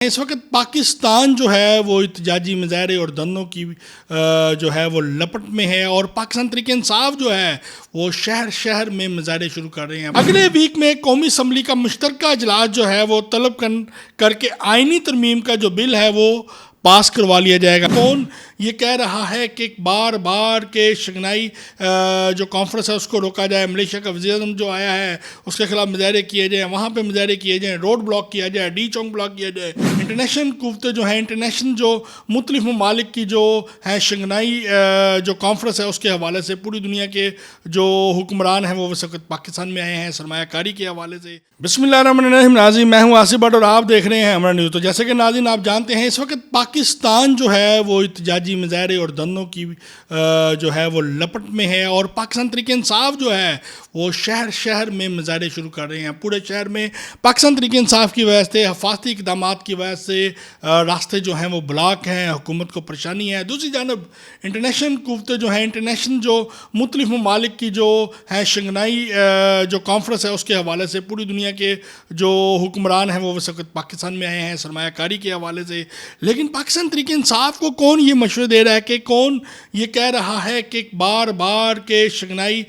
اس وقت پاکستان جو ہے وہ احتجاجی مظاہرے اور دھرنوں کی جو ہے وہ لپٹ میں ہے، اور پاکستان تحریک انصاف جو ہے وہ شہر شہر میں مظاہرے شروع کر رہے ہیں۔ اگلے ویک میں قومی اسمبلی کا مشترکہ اجلاس جو ہے وہ طلب کر کے آئینی ترمیم کا جو بل ہے وہ پاس کروا لیا جائے گا۔ کون یہ کہہ رہا ہے کہ بار بار کہ شنگھائی جو کانفرنس ہے اس کو روکا جائے، ملیشیا کا وزیر اعظم جو آیا ہے اس کے خلاف مظاہرے کیے جائیں، وہاں پہ مظاہرے کیے جائیں، روڈ بلاک کیا جائے، ڈی چونک بلاک کیا جائے، انٹرنیشنل قوتیں جو ہیں، انٹرنیشنل جو مختلف ممالک کی جو ہے شنگھائی جو کانفرنس ہے اس کے حوالے سے پوری دنیا کے جو حکمران ہیں وہ اس وقت پاکستان میں آئے ہیں سرمایہ کاری کے حوالے سے۔ بسم اللہ الرحمن الرحیم۔ ناظرین، میں ہوں آصف بٹ اور آپ دیکھ رہے ہیں ہمارا نیوز۔ تو جیسے کہ ناظرین آپ جانتے ہیں اس وقت پاکستان جو ہے وہ احتجاجی مظاہرے اور دھرنوں کی جو ہے وہ لپٹ میں ہے، اور پاکستان تحریک انصاف جو ہے وہ شہر شہر میں مظاہرے شروع کر رہے ہیں۔ پورے شہر میں پاکستان تحریک انصاف کی وجہ سے، حفاظتی اقدامات کی وجہ سے راستے جو ہیں وہ بلاک ہیں، حکومت کو پریشانی ہے۔ دوسری جانب انٹرنیشنل قوتیں جو ہیں، انٹرنیشنل جو مختلف ممالک کی جو ہے شنگھائی جو کانفرنس ہے اس کے حوالے سے پوری دنیا کے جو حکمران ہیں وہ اس وقت پاکستان میں آئے ہیں سرمایہ کاری کے حوالے سے۔ لیکن پاکستان تحریک انصاف کو کون یہ مشورے دے رہا ہے کہ کون یہ کہہ رہا ہے کہ بار بار کہ شنگھائی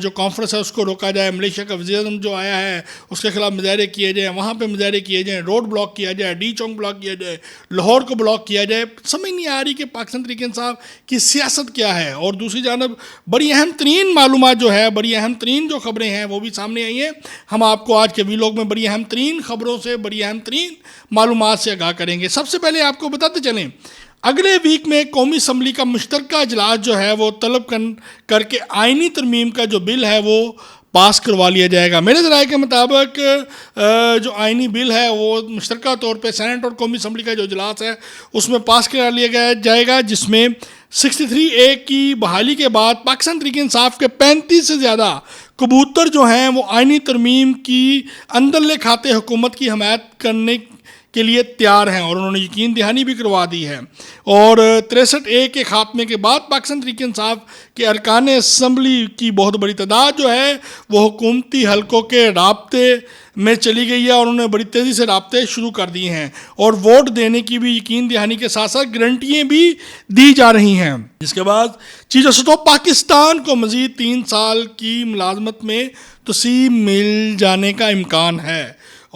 جو کانفرنس ہے اس کو روکا جائے، ملیشیا کا وزیر اعظم جو آیا ہے اس کے خلاف مظاہرے کیے جائیں، وہاں پہ مظاہرے کیے جائیں، روڈ بلاک کیا جائے، ڈی چونک بلاک کیا جائے، لاہور کو بلاک کیا جائے۔ سمجھ نہیں آ رہی کہ پاکستان تحریک انصاف کی سیاست کیا ہے۔ اور دوسری جانب بڑی اہم ترین معلومات جو ہے، بڑی اہم ترین جو خبریں ہیں وہ بھی سامنے آئی ہیں۔ ہم آپ کو آج کے ویلاگ میں بڑی اہم ترین خبروں سے، بڑی اہم ترین معلومات سے آگاہ کریں گے۔ سب سے پہلے آپ کو بتاتے چلیں، اگلے ویک میں قومی اسمبلی کا مشترکہ اجلاس جو ہے وہ طلب کر کے آئینی ترمیم کا جو بل ہے وہ پاس کروا لیا جائے گا۔ میرے ذرائع کے مطابق جو آئینی بل ہے وہ مشترکہ طور پہ سینٹ اور قومی اسمبلی کا جو اجلاس ہے اس میں پاس کرا لیا جائے گا، جس میں 63A کی بحالی کے بعد پاکستان تحریک انصاف کے 35 سے زیادہ کبوتر جو ہیں وہ آئینی ترمیم کی اندرلے کھاتے حکومت کی حمایت کرنے کے لیے تیار ہیں، اور انہوں نے یقین دہانی بھی کروا دی ہے۔ اور 63A کے خاتمے کے بعد پاکستان تحریک انصاف کے ارکان اسمبلی کی بہت بڑی تعداد جو ہے وہ حکومتی حلقوں کے رابطے میں چلی گئی ہے، اور انہوں نے بڑی تیزی سے رابطے شروع کر دیے ہیں، اور ووٹ دینے کی بھی یقین دہانی کے ساتھ ساتھ گارنٹیاں بھی دی جا رہی ہیں۔ جس کے بعد چیف جسٹس آف پاکستان کو مزید 3 سال کی ملازمت میں توسیع مل جانے کا امکان ہے،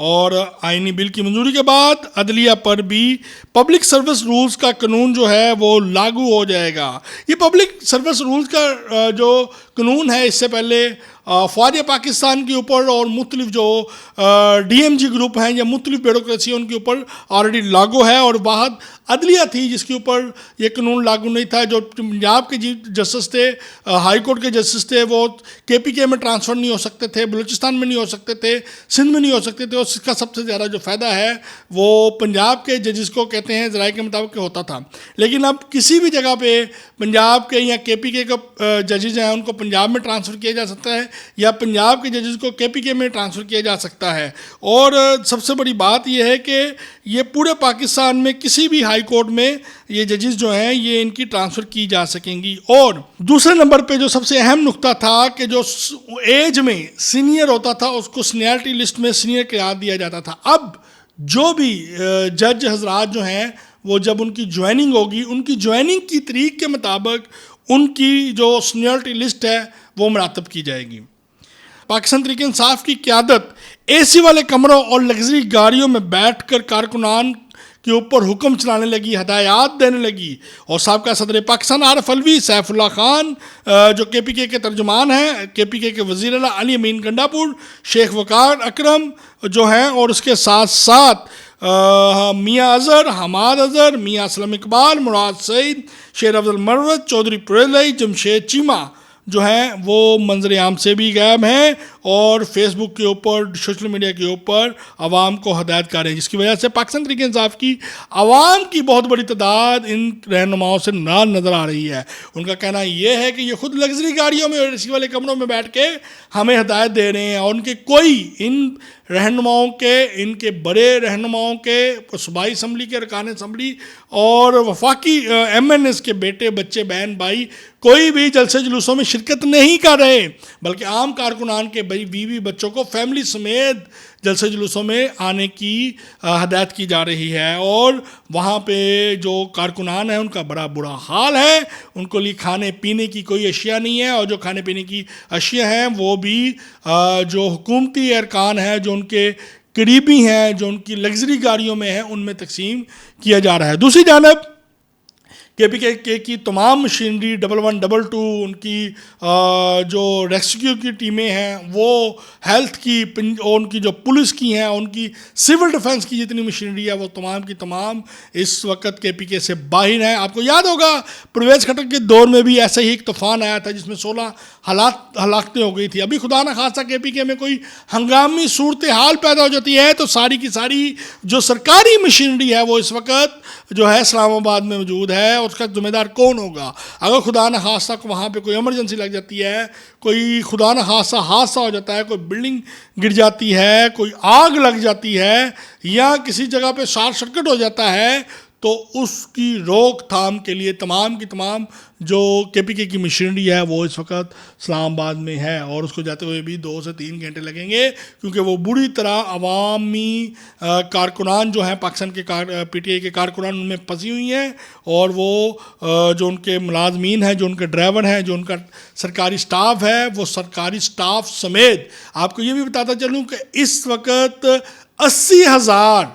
اور آئینی بل کی منظوری کے بعد عدلیہ پر بھی پبلک سروس رولز کا قانون جو ہے وہ لاگو ہو جائے گا۔ یہ پبلک سروس رولز کا جو قانون ہے اس سے پہلے فوج پاکستان کے اوپر اور مختلف جو DMG گروپ ہیں یا مختلف بیوروکریسی ان کے اوپر آلریڈی لاگو ہے، اور واحد عدلیہ تھی جس کے اوپر یہ قانون لاگو نہیں تھا۔ جو پنجاب کے جسٹس تھے، ہائی کورٹ کے جسٹس تھے، وہ KPK میں ٹرانسفر نہیں ہو سکتے تھے، بلوچستان میں نہیں ہو سکتے تھے، سندھ میں نہیں ہو سکتے تھے، اور اس کا سب سے زیادہ جو فائدہ ہے وہ پنجاب کے ججز کو کہتے ہیں، ذرائع کے مطابق ہوتا تھا۔ لیکن اب کسی بھی جگہ پہ پنجاب کے یا KPK کے ججز ہیں ان کو پنجاب میں ٹرانسفر کیا جا سکتا ہے، یا پنجاب کے ججز کو KPK میں ٹرانسفر کیا جا سکتا ہے۔ اور سب سے بڑی بات یہ ہے کہ یہ پورے پاکستان میں کسی بھی ہائی کورٹ میں یہ ججز جو ہیں یہ ان کی ٹرانسفر کی جا سکیں گی۔ اور دوسرے نمبر پہ جو سب سے اہم نقطہ تھا کہ جو ایج میں سینئر ہوتا تھا اس کو سینئرٹی لسٹ میں سینئر قرار دیا جاتا تھا۔ اب جو بھی جج حضرات جو ہیں وہ جب ان کی جوائننگ ہوگی، ان کی جوائننگ کی تاریخ کے مطابق ان کی جو سینئرٹی لسٹ ہے وہ مرتب کی جائے گی۔ پاکستان تحریک انصاف کی قیادت AC والے کمروں اور لگژری گاڑیوں میں بیٹھ کر کارکنان کے اوپر حکم چلانے لگی، ہدایات دینے لگی، اور سابقہ صدر پاکستان عارف علوی، سیف اللہ خان جو KPK کے ترجمان ہیں، KPK کے وزیر اعلیٰ علی امین گنڈاپور، شیخ وقار اکرم جو ہیں، اور اس کے ساتھ ساتھ میاں اظہر، حماد اظہر، میاں اسلم اقبال، مراد سعید، شیر افضل مروت، چودھری پریلئی، جمشید چیمہ جو ہیں وہ منظر عام سے بھی غائب ہیں، اور فیس بک کے اوپر، سوشل میڈیا کے اوپر عوام کو ہدایت کر رہے ہیں، جس کی وجہ سے پاکستان تحریک انصاف کی عوام کی بہت بڑی تعداد ان رہنماؤں سے نظر آ رہی ہے۔ ان کا کہنا یہ ہے کہ یہ خود لگژری گاڑیوں میں اور AC والے کمروں میں بیٹھ کے ہمیں ہدایت دے رہے ہیں، اور ان کے کوئی ان رہنماؤں کے، ان کے بڑے رہنماؤں کے، صوبائی اسمبلی کے ارکان اسمبلی اور وفاقی MNS کے بیٹے، بچے، بہن، بھائی کوئی بھی جلسے جلوسوں میں شرکت نہیں کر رہے، بلکہ عام کارکنان کے بھائی بیوی بچوں کو فیملی سمیت جلسے جلوسوں میں آنے کی ہدایت کی جا رہی ہے، اور وہاں پہ جو کارکنان ہیں ان کا بڑا برا حال ہے، ان کو لیے کھانے پینے کی کوئی اشیاء نہیں ہے، اور جو کھانے پینے کی اشیاء ہیں وہ بھی جو حکومتی ارکان ہیں، جو ان کے قریبی ہیں، جو ان کی لگژری گاڑیوں میں ہیں، ان میں تقسیم کیا جا رہا ہے۔ دوسری جانب کے پی کے کی تمام مشینری 1112 ان کی جو ریسکیو کی ٹیمیں ہیں، وہ ہیلتھ کی اور ان کی جو پولیس کی ہیں، ان کی سول ڈیفنس کی جتنی مشینری ہے وہ تمام کی تمام اس وقت کے پی کے سے باہر ہیں۔ آپ کو یاد ہوگا پرویز خٹک کے دور میں بھی ایسا ہی ایک طوفان آیا تھا جس میں 16 ہلاکتیں ہو گئی تھی۔ ابھی خدا نہ خواستہ کے پی کے میں کوئی ہنگامی صورتحال پیدا ہو جاتی ہے تو ساری کی ساری جو سرکاری مشینری ہے وہ اس وقت جو ہے اسلام آباد میں موجود ہے، اور اس کا ذمہ دار کون ہوگا؟ اگر خدا نہ خواستہ وہاں پہ کوئی ایمرجنسی لگ جاتی ہے، کوئی خدا نہ خواستہ حادثہ ہو جاتا ہے، کوئی بلڈنگ گر جاتی ہے، کوئی آگ لگ جاتی ہے، یا کسی جگہ پہ شارٹ سرکٹ ہو جاتا ہے، تو اس کی روک تھام کے لیے تمام کی تمام جو کے پی کے کی مشینری ہے وہ اس وقت اسلام آباد میں ہے، اور اس کو جاتے ہوئے بھی 2 سے 3 گھنٹے لگیں گے، کیونکہ وہ بری طرح عوامی کارکنان جو ہیں پاکستان کے پی ٹی آئی کے کارکنان ان میں پھنسی ہوئی ہیں، اور وہ جو ان کے ملازمین ہیں، جو ان کے ڈرائیور ہیں، جو ان کا سرکاری سٹاف ہے، وہ سرکاری سٹاف سمیت آپ کو یہ بھی بتاتا چلوں کہ اس وقت 80,000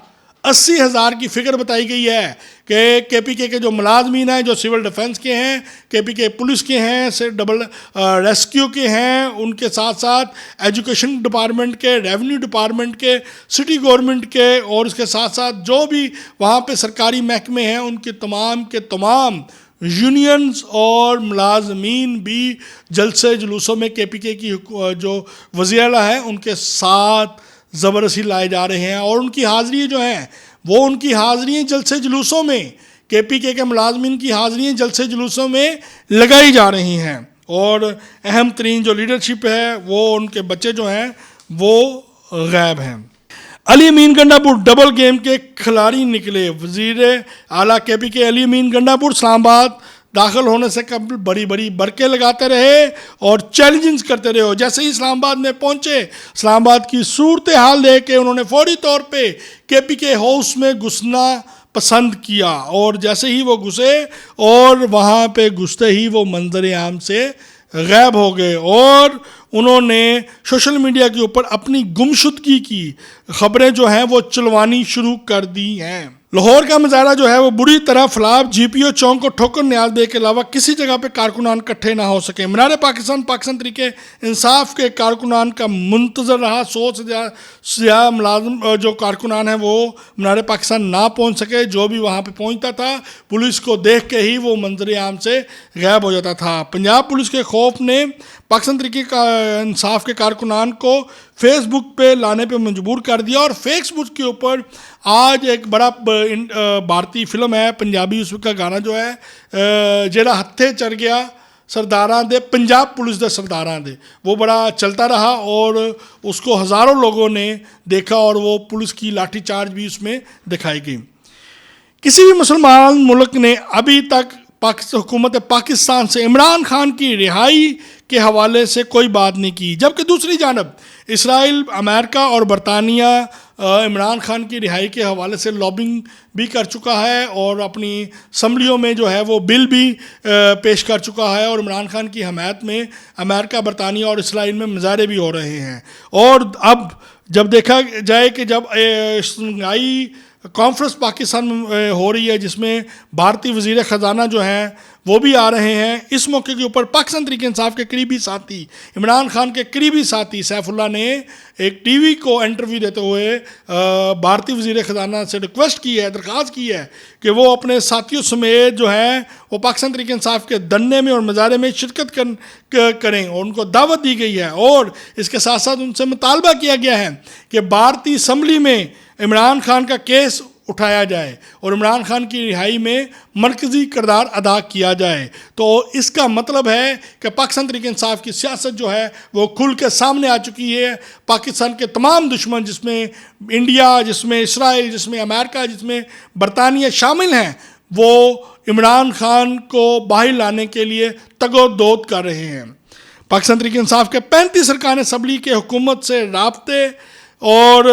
کی فگر بتائی گئی ہے کہ کے پی کے جو ملازمین ہیں، جو سول ڈیفنس کے ہیں، کے پی کے پولیس کے ہیں، ڈبل ریسکیو کے ہیں، ان کے ساتھ ساتھ ایجوکیشن ڈپارٹمنٹ کے، ریونیو ڈپارٹمنٹ کے، سٹی گورنمنٹ کے، اور اس کے ساتھ ساتھ جو بھی وہاں پہ سرکاری محکمے ہیں ان کے تمام یونینز اور ملازمین بھی جلسے جلوسوں میں کے پی کے کی جو وزیر اعلیٰ ہیں ان کے ساتھ زبردستی لائے جا رہے ہیں، اور ان کی حاضری جو ہیں وہ ان کی حاضریاں جلسے جلوسوں میں کے پی کے ملازمین کی حاضریاں جلسے جلوسوں میں لگائی جا رہی ہیں، اور اہم ترین جو لیڈرشپ ہے وہ ان کے بچے جو ہیں وہ غائب ہیں۔ علی امین گنڈا پور ڈبل گیم کے کھلاڑی نکلے، وزیر اعلیٰ کے پی کے علی امین گنڈا پور اسلام آباد داخل ہونے سے قبل بڑی برقیں لگاتے رہے اور چیلنجز کرتے رہے، جیسے ہی اسلام آباد میں پہنچے اسلام آباد کی صورتحال دیکھ کے انہوں نے فوری طور پہ کے پی کے ہاؤس میں گھسنا پسند کیا، اور جیسے ہی وہ گھسے اور وہاں پہ گھستے ہی وہ منظر عام سے غائب ہو گئے، اور انہوں نے سوشل میڈیا کے اوپر اپنی گمشدگی کی خبریں جو ہیں وہ چلوانی شروع کر دی ہیں۔ لاہور کا مظاہرہ جو ہے وہ بری طرح فلاب، جی پی او چوک کو ٹھوکر نیاز بے کے علاوہ کسی جگہ پہ کارکنان اکٹھے نہ ہو سکے۔ مینار پاکستان تحریک انصاف کے کارکنان کا منتظر رہا، 100 سے زیادہ ملازم جو کارکنان ہیں وہ مینار پاکستان نہ پہنچ سکے، جو بھی وہاں پہ پہنچتا تھا پولیس کو دیکھ کے ہی وہ منظر عام سے غائب ہو جاتا تھا۔ پنجاب پولیس کے خوف نے پاکستان تحریک انصاف کے کارکنان کو فیس بک پہ لانے پہ مجبور کر دیا، اور فیس بک کے اوپر آج ایک بڑا بھارتی فلم ہے پنجابی، اس کا گانا جو ہے جیڑا ہتھے چڑھ گیا سرداراں دے، پنجاب پولیس دے سرداراں دے، وہ بڑا چلتا رہا، اور اس کو ہزاروں لوگوں نے دیکھا، اور وہ پولیس کی لاٹھی چارج بھی اس میں دکھائی گئی۔ کسی بھی مسلمان ملک نے ابھی تک حکومت پاکستان سے عمران خان کی رہائی کے حوالے سے کوئی بات نہیں کی، جبکہ دوسری جانب اسرائیل، امریکہ اور برطانیہ عمران خان کی رہائی کے حوالے سے لابنگ بھی کر چکا ہے، اور اپنی اسمبلیوں میں جو ہے وہ بل بھی پیش کر چکا ہے، اور عمران خان کی حمایت میں امریکہ، برطانیہ اور اسرائیل میں مظاہرے بھی ہو رہے ہیں۔ اور اب جب دیکھا جائے کہ جب شنگھائی کانفرنس پاکستان میں ہو رہی ہے جس میں بھارتی وزیر خزانہ جو ہیں وہ بھی آ رہے ہیں، اس موقع کے اوپر پاکستان تحریک انصاف کے قریبی ساتھی، عمران خان کے قریبی ساتھی سیف اللہ نے ایک ٹی وی کو انٹرویو دیتے ہوئے بھارتی وزیر خزانہ سے ریکویسٹ کی ہے، درخواست کی ہے کہ وہ اپنے ساتھیوں سمیت جو ہیں وہ پاکستان تحریک انصاف کے دھرنے میں اور مظاہرے میں شرکت کریں، اور ان کو دعوت دی گئی ہے، اور اس کے ساتھ ساتھ ان سے مطالبہ کیا گیا ہے کہ بھارتی اسمبلی میں عمران خان کا کیس اٹھایا جائے اور عمران خان کی رہائی میں مرکزی کردار ادا کیا جائے۔ تو اس کا مطلب ہے کہ پاکستان تحریک انصاف کی سیاست جو ہے وہ کھل کے سامنے آ چکی ہے۔ پاکستان کے تمام دشمن، جس میں انڈیا، جس میں اسرائیل، جس میں امریکہ، جس میں برطانیہ شامل ہیں، وہ عمران خان کو باہر لانے کے لیے تگ و دود کر رہے ہیں۔ پاکستان تحریک انصاف کے 35 ارکان اسمبلی کے حکومت سے رابطے اور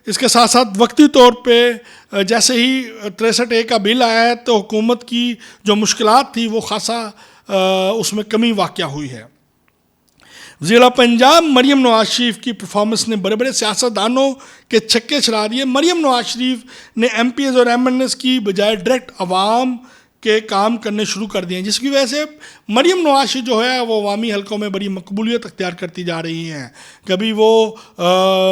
اس کے ساتھ ساتھ وقتی طور پہ جیسے ہی 63A کا بل آیا ہے تو حکومت کی جو مشکلات تھی وہ خاصا اس میں کمی واقع ہوئی ہے. وزیر پنجاب مریم نواز شریف کی پرفارمنس نے بڑے بڑے سیاستدانوں کے چھکے چھڑا دیے. مریم نواز شریف نے ایم پی ایز اور ایم این ایز کی بجائے ڈائریکٹ عوام کے کام کرنے شروع کر دیے ہیں، جس کی وجہ سے مریم نواز شریف جو ہے وہ عوامی حلقوں میں بڑی مقبولیت اختیار کرتی جا رہی ہیں. کبھی وہ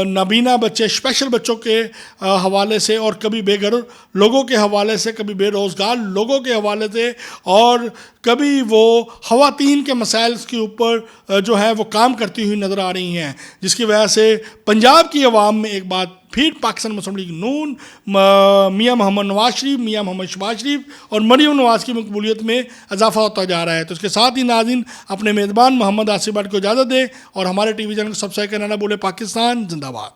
نابینا بچے اسپیشل بچوں کے حوالے سے اور کبھی بے گھر لوگوں کے حوالے سے، کبھی بے روزگار لوگوں کے حوالے سے، اور کبھی وہ خواتین کے مسائل کے اوپر جو ہے وہ کام کرتی ہوئی نظر آ رہی ہیں، جس کی وجہ سے پنجاب کی عوام میں ایک بات پھر پاکستان مسلم لیگ نون، میاں محمد نواز شریف، میاں محمد شہباز شریف اور مریم نواز کی مقبولیت میں اضافہ ہوتا جا رہا ہے. تو اس کے ساتھ ہی ناظرین اپنے میزبان محمد آصف بٹ کو اجازت دیں اور ہمارے ٹی وی چینل کو سبسکرائب کرنا نہ بھولیں. پاکستان زندہ باد.